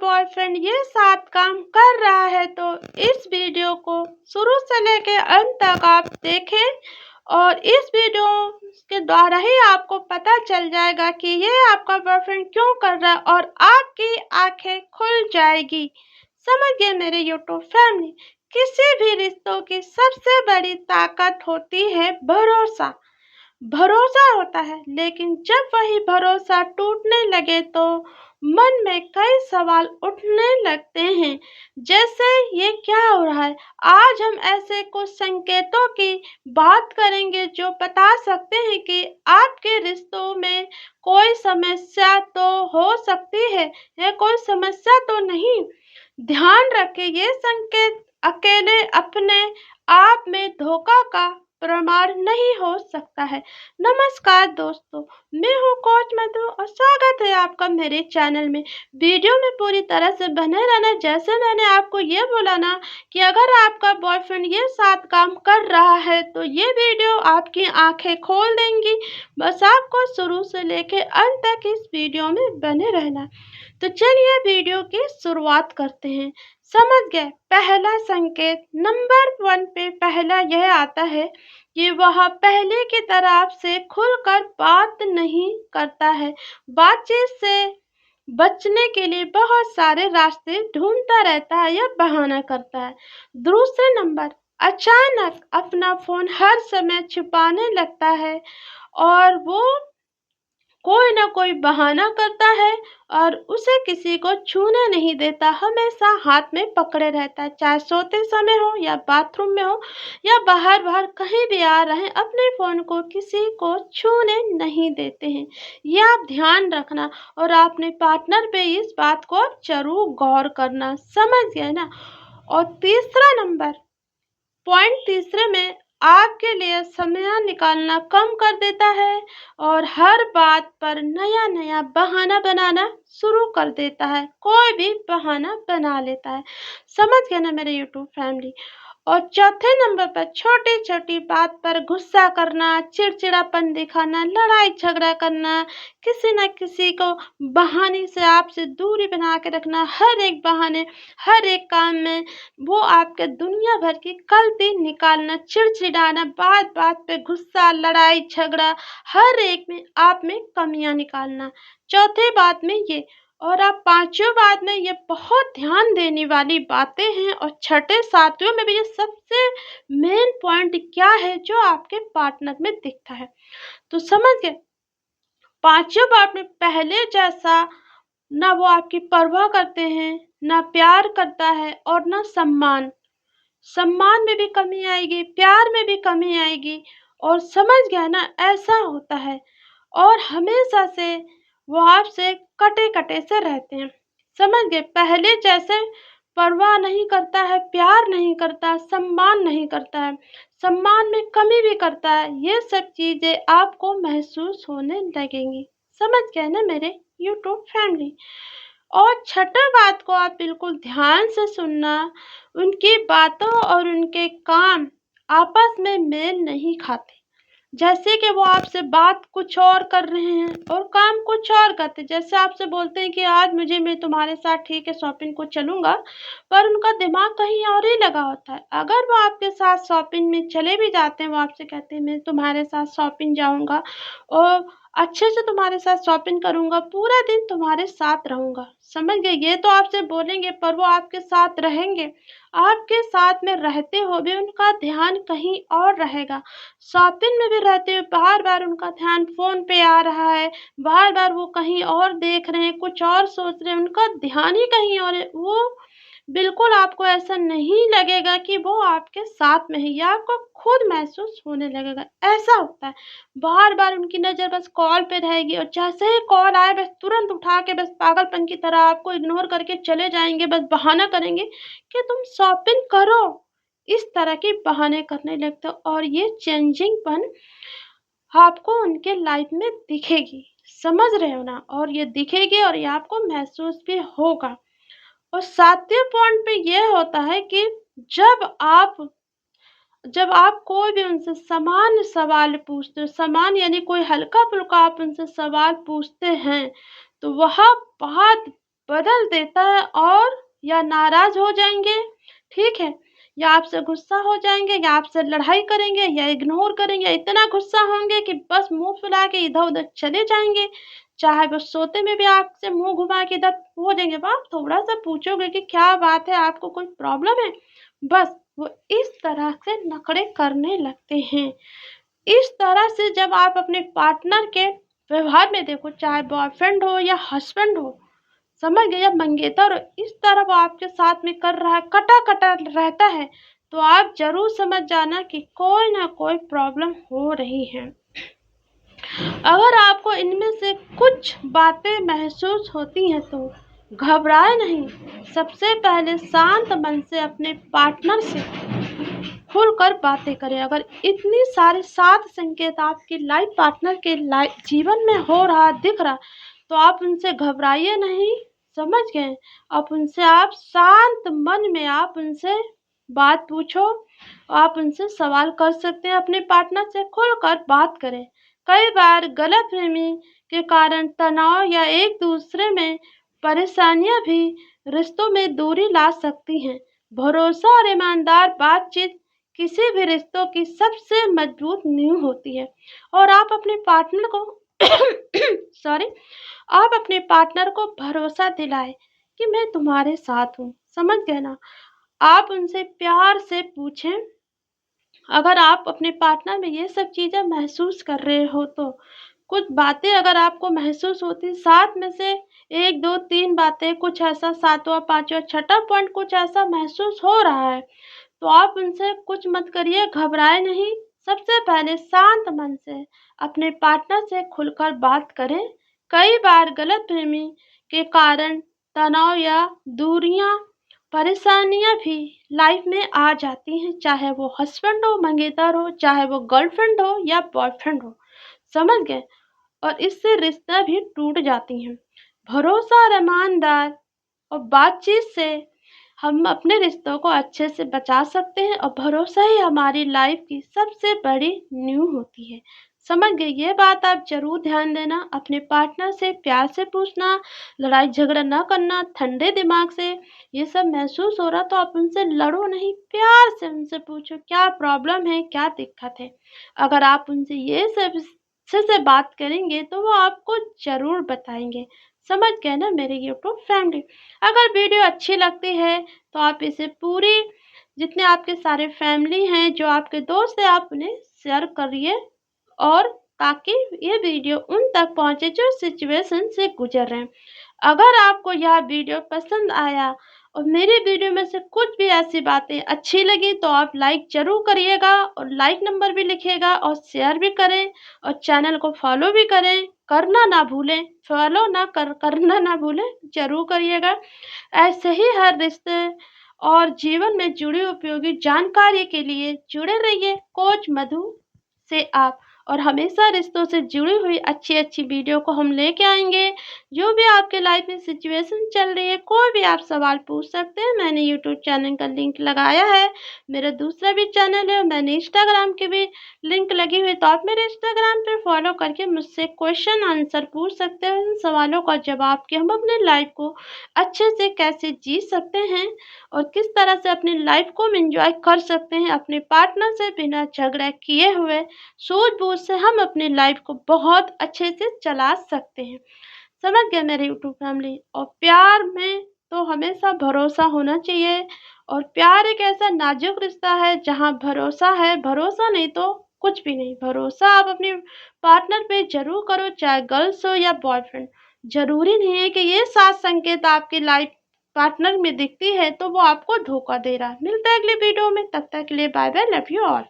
Boyfriend ये 7 काम कर रहा है तो इस वीडियो को शुरू से लेकर अंत तक आप देखें और इस वीडियो के द्वारा ही आपको पता चल जाएगा कि ये आपका बॉयफ्रेंड क्यों कर रहा है और आपकी आंखें खुल जाएगी। समझ गए मेरे यूट्यूब फैमिली। किसी भी रिश्तों की सबसे बड़ी ताकत होती है भरोसा। भरोसा होता है, लेकिन जब वही भरोसा टूटने लगे तो मन में कई सवाल उठने लगते हैं, जैसे ये क्या हो रहा है। आज हम ऐसे कुछ संकेतों की बात करेंगे जो बता सकते हैं कि आपके रिश्तों में कोई समस्या तो हो सकती है या कोई समस्या तो नहीं। ध्यान रखें, ये संकेत अकेले अपने आप में धोखा का प्रमाण नहीं हो सकता है। नमस्कार दोस्तों, मैं हूँ कोच मधु और स्वागत है आपका मेरे चैनल में। वीडियो में पूरी तरह से बने रहना। जैसे मैंने आपको ये बोला ना कि अगर आपका बॉयफ्रेंड ये 7 काम कर रहा है तो ये वीडियो आपकी आंखें खोल देंगी। बस आपको शुरू से लेकर अंत तक इस वीडियो में बने रहना। तो चलिए वीडियो की शुरुआत करते हैं। समझ गए, पहला संकेत नंबर 1 पे पहला यह आता है कि वह पहले की तरह आपसे खुलकर बात नहीं करता है। बातचीत से बचने के लिए बहुत सारे रास्ते ढूंढता रहता है या बहाना करता है। दूसरे नंबर, अचानक अपना फोन हर समय छिपाने लगता है और वो कोई ना कोई बहाना करता है और उसे किसी को छूने नहीं देता, हमेशा हाथ में पकड़े रहता है, चाहे सोते समय हो या बाथरूम में हो या बाहर बाहर कहीं भी आ रहे हैं, अपने फ़ोन को किसी को छूने नहीं देते हैं। ये आप ध्यान रखना और अपने पार्टनर पे इस बात को आप जरूर गौर करना। समझ गए ना। और तीसरा नंबर पॉइंट, तीसरे में आपके लिए समय निकालना कम कर देता है और हर बात पर नया नया बहाना बनाना शुरू कर देता है। कोई भी बहाना बना लेता है। समझ गए ना मेरे यूट्यूब फैमिली। और चौथे नंबर पर छोटी छोटी बात पर गुस्सा करना, चिड़चिड़ापन दिखाना, लड़ाई झगड़ा करना, किसी न किसी को बहाने से आपसे दूरी बना के रखना। हर एक बहाने, हर एक काम में वो आपके दुनिया भर की गलती निकालना, चिड़चिड़ाना, बात बात पे गुस्सा, लड़ाई झगड़ा, हर एक में आप में कमियां निकालना। चौथे बात में ये, और आप पांचों बात में ये बहुत ध्यान देने वाली बातें हैं। और छठे सातवें में भी ये सबसे मेन पॉइंट क्या है जो आपके पार्टनर में दिखता है। तो समझ गए, पांचों बात में पहले जैसा ना वो आपकी परवाह करते हैं, ना प्यार करता है और ना सम्मान। सम्मान में भी कमी आएगी, प्यार में भी कमी आएगी। और समझ गया ना, ऐसा होता है। और हमेशा से वो आपसे कटे कटे से रहते हैं। समझ गए, पहले जैसे परवाह नहीं करता है, प्यार नहीं करता, सम्मान नहीं करता है, सम्मान में कमी भी करता है। ये सब चीजें आपको महसूस होने लगेंगी। समझ गए ना मेरे यूट्यूब फैमिली। और छठा बात को आप बिल्कुल ध्यान से सुनना, उनकी बातों और उनके काम आपस में मेल नहीं खाते। जैसे कि वो आपसे बात कुछ और कर रहे हैं और काम कुछ और करते। जैसे आपसे बोलते हैं कि आज मैं तुम्हारे साथ ठीक है शॉपिंग को चलूंगा, पर उनका दिमाग कहीं और ही लगा होता है। अगर वो आपके साथ शॉपिंग में चले भी जाते हैं, वो आपसे कहते हैं मैं तुम्हारे साथ शॉपिंग जाऊंगा और अच्छे से तुम्हारे साथ शॉपिंग करूंगा, पूरा दिन तुम्हारे साथ रहूंगा। समझ गए, ये तो आपसे बोलेंगे पर वो आपके साथ रहेंगे। आपके साथ में रहते हुए भी उनका ध्यान कहीं और रहेगा। शॉपिंग में भी रहते हुए बार बार उनका ध्यान फोन पे आ रहा है, बार बार वो कहीं और देख रहे हैं, कुछ और सोच रहे हैं, उनका ध्यान ही कहीं और है। वो बिल्कुल आपको ऐसा नहीं लगेगा कि वो आपके साथ में है, या आपको खुद महसूस होने लगेगा। ऐसा होता है, बार बार उनकी नजर बस कॉल पे रहेगी और जैसे ही कॉल आए बस तुरंत उठा के बस पागलपन की तरह आपको इग्नोर करके चले जाएंगे। बस बहाना करेंगे कि तुम शॉपिंग करो, इस तरह के बहाने करने लगते हो। और ये चेंजिंगपन आपको उनके लाइफ में दिखेगी। समझ रहे हो ना। और ये दिखेगी और ये आपको महसूस भी होगा। और सातवें पॉइंट पे ये होता है कि जब आप कोई भी उनसे सामान्य सवाल पूछते हो, समान यानी कोई हल्का फुल्का आप उनसे सवाल पूछते हैं, तो वह बात बदल देता है, और या नाराज हो जाएंगे, ठीक है, या आपसे गुस्सा हो जाएंगे, या आपसे लड़ाई करेंगे, या इग्नोर करेंगे, या इतना गुस्सा होंगे कि बस मुंह फुला के इधर उधर चले जाएंगे। चाहे वो सोते में भी आपसे मुंह घुमा के इधर हो जाएंगे। आप थोड़ा सा पूछोगे कि क्या बात है, आपको कोई प्रॉब्लम है, बस वो इस तरह से नखरे करने लगते हैं। इस तरह से जब आप अपने पार्टनर के व्यवहार में देखो, चाहे बॉयफ्रेंड हो या हस्बैंड हो, समझ गए, या मंगेतर हो, इस तरह वो आपके साथ में कर रहा है, कटा कटा रहता है, तो आप जरूर समझ जाना कि कोई ना कोई प्रॉब्लम हो रही है। अगर आपको इनमें से कुछ बातें महसूस होती हैं तो घबराए नहीं। सबसे पहले शांत मन से अपने पार्टनर से खुलकर बातें करें। अगर इतनी सारे 7 संकेत आपकी लाइफ पार्टनर के जीवन में हो रहा, दिख रहा, तो आप उनसे घबराइए नहीं, समझ गए। आप शांत मन में आप उनसे बात पूछो, आप उनसे सवाल कर सकते हैं, अपने पार्टनर से खुलकर बात करें। कई बार गलतफहमी के कारण तनाव या एक दूसरे में परेशानियां भी रिश्तों में दूरी ला सकती हैं। भरोसा और ईमानदार बातचीत किसी भी रिश्तों की सबसे मजबूत नींव होती है। और आप अपने पार्टनर को आप अपने पार्टनर को भरोसा दिलाएं कि मैं तुम्हारे साथ हूँ, समझ गए ना। आप उनसे प्यार से पूछें। अगर आप अपने पार्टनर में ये सब चीज़ें महसूस कर रहे हो, तो कुछ बातें अगर आपको महसूस होती, 7 में से 1, 2, 3 बातें, कुछ ऐसा 7वां, 5वां, 6ठा पॉइंट कुछ ऐसा महसूस हो रहा है, तो आप उनसे कुछ मत करिए, घबराए नहीं। सबसे पहले शांत मन से अपने पार्टनर से खुलकर बात करें। कई बार गलतफहमी के कारण तनाव या दूरियां, परेशानियां भी लाइफ में आ जाती हैं, चाहे वो हस्बैंड हो, मंगेतर हो, चाहे वो गर्लफ्रेंड हो या बॉयफ्रेंड हो, समझ गए। और इससे रिश्ता भी टूट जाती हैं। भरोसा और ईमानदार और बातचीत से हम अपने रिश्तों को अच्छे से बचा सकते हैं, और भरोसा ही हमारी लाइफ की सबसे बड़ी नींव होती है, समझ गए। ये बात आप जरूर ध्यान देना। अपने पार्टनर से प्यार से पूछना, लड़ाई झगड़ा ना करना, ठंडे दिमाग से। ये सब महसूस हो रहा तो आप उनसे लड़ो नहीं, प्यार से उनसे पूछो क्या प्रॉब्लम है, क्या दिक्कत है। अगर आप उनसे ये सब अच्छे से बात करेंगे तो वो आपको जरूर बताएंगे, समझ गए ना मेरे यूट्यूब फैमिली। अगर वीडियो अच्छी लगती है तो आप इसे पूरी, जितने आपके सारे फैमिली हैं, जो आपके दोस्त हैं, आप उन्हें शेयर करिए, और ताकि ये वीडियो उन तक पहुंचे जो सिचुएशन से गुजर रहे हैं। अगर आपको यह वीडियो पसंद आया और मेरी वीडियो में से कुछ भी ऐसी बातें अच्छी लगी तो आप लाइक जरूर करिएगा, और लाइक नंबर भी लिखिएगा, और शेयर भी करें, और चैनल को फॉलो भी करें, करना ना भूलें, फॉलो ना करना ना भूलें, जरूर करिएगा। ऐसे ही हर रिश्ते और जीवन में जुड़ी उपयोगी जानकारी के लिए जुड़े रहिए कोच मधु से आप। और हमेशा रिश्तों से जुड़ी हुई अच्छी अच्छी वीडियो को हम लेके आएंगे। जो भी आपके लाइफ में सिचुएशन चल रही है, कोई भी आप सवाल पूछ सकते हैं। मैंने यूट्यूब चैनल का लिंक लगाया है, मेरा दूसरा भी चैनल है, मैंने इंस्टाग्राम की भी लिंक लगी हुई, तो आप मेरे इंस्टाग्राम पे फॉलो करके मुझसे क्वेश्चन आंसर पूछ सकते हैं। इन सवालों का जवाब कि हम अपने लाइफ को अच्छे से कैसे जी सकते हैं, और किस तरह से अपनी लाइफ को हम एंजॉय कर सकते हैं अपने पार्टनर से बिना झगड़ा किए हुए। सूझबूझ से हम अपनी लाइफ को बहुत अच्छे से चला सकते हैं, समझ गए मेरे यूट्यूब फैमिली। और प्यार में तो हमेशा भरोसा होना चाहिए, और प्यार एक ऐसा नाजुक रिश्ता है जहाँ भरोसा है, भरोसा नहीं तो कुछ भी नहीं। भरोसा आप अपने पार्टनर पे जरूर करो, चाहे गर्ल्स हो या बॉयफ्रेंड। जरूरी नहीं है कि ये 7 संकेत आपकी लाइफ पार्टनर में दिखती है तो वो आपको धोखा दे रहा है। मिलता है अगले वीडियो में, तब तक के लिए bye bye, love you all.